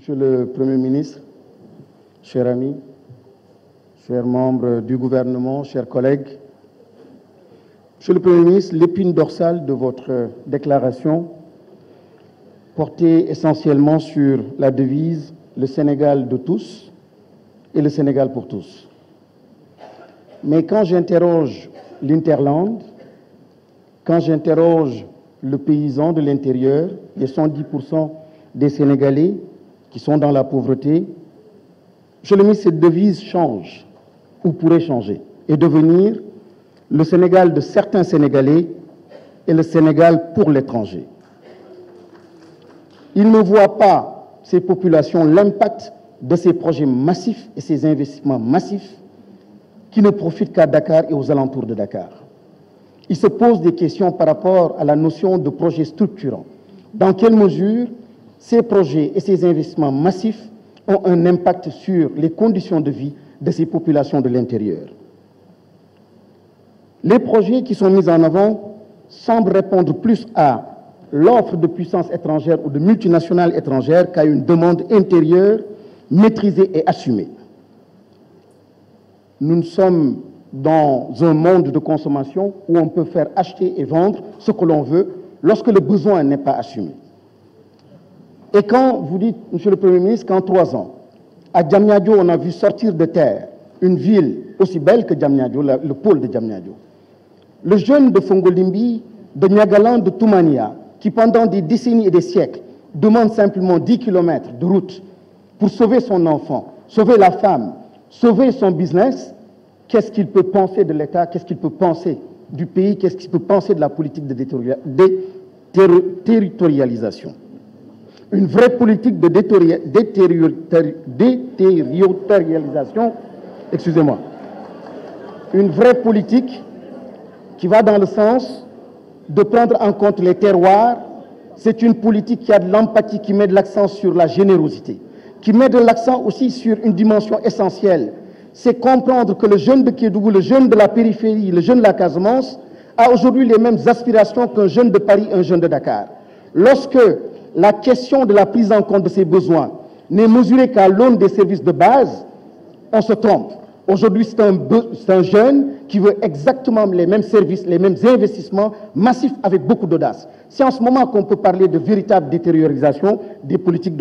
Monsieur le Premier ministre, chers amis, chers membres du gouvernement, chers collègues, Monsieur le Premier ministre, l'épine dorsale de votre déclaration portait essentiellement sur la devise « Le Sénégal de tous et le Sénégal pour tous ». Mais quand j'interroge l'Interland, quand j'interroge le paysan de l'intérieur, les 110% des Sénégalais qui sont dans la pauvreté, Monsieur le ministre, cette devise change ou pourrait changer et devenir le Sénégal de certains Sénégalais et le Sénégal pour l'étranger. Ils ne voient pas, ces populations, l'impact de ces projets massifs et ces investissements massifs qui ne profitent qu'à Dakar et aux alentours de Dakar. Ils se posent des questions par rapport à la notion de projet structurant. Dans quelle mesure ces projets et ces investissements massifs ont un impact sur les conditions de vie de ces populations de l'intérieur? Les projets qui sont mis en avant semblent répondre plus à l'offre de puissances étrangères ou de multinationales étrangères qu'à une demande intérieure maîtrisée et assumée. Nous sommes dans un monde de consommation où on peut faire acheter et vendre ce que l'on veut lorsque le besoin n'est pas assumé. Et quand vous dites, Monsieur le Premier ministre, qu'en 3 ans, à Diamniadio, on a vu sortir de terre une ville aussi belle que Diamniadio, le pôle de Diamniadio. Le jeune de Fongolimbi, de Niagalan, de Toumania, qui pendant des décennies et des siècles demande simplement 10 km de route pour sauver son enfant, sauver la femme, sauver son business, qu'est-ce qu'il peut penser de l'État, qu'est-ce qu'il peut penser du pays, qu'est-ce qu'il peut penser de la politique de déterritorialisation? Une vraie politique de déterritorialisation, excusez-moi, une vraie politique qui va dans le sens de prendre en compte les terroirs. C'est une politique qui a de l'empathie, qui met de l'accent sur la générosité, qui met de l'accent aussi sur une dimension essentielle. C'est comprendre que le jeune de Kédougou, le jeune de la périphérie, le jeune de la Casamance a aujourd'hui les mêmes aspirations qu'un jeune de Paris, un jeune de Dakar. Lorsque la question de la prise en compte de ses besoins n'est mesurée qu'à l'aune des services de base, on se trompe. Aujourd'hui, c'est un jeune qui veut exactement les mêmes services, les mêmes investissements massifs avec beaucoup d'audace. C'est en ce moment qu'on peut parler de véritable détériorisation des politiques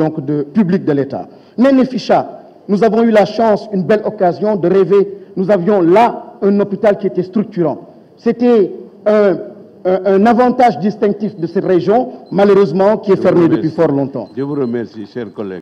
publiques de l'État. Néné Ficha, nous avons eu la chance, une belle occasion de rêver. Nous avions là un hôpital qui était structurant. C'était un avantage distinctif de cette région, malheureusement, qui est fermé depuis fort longtemps. Je vous remercie, chers collègues.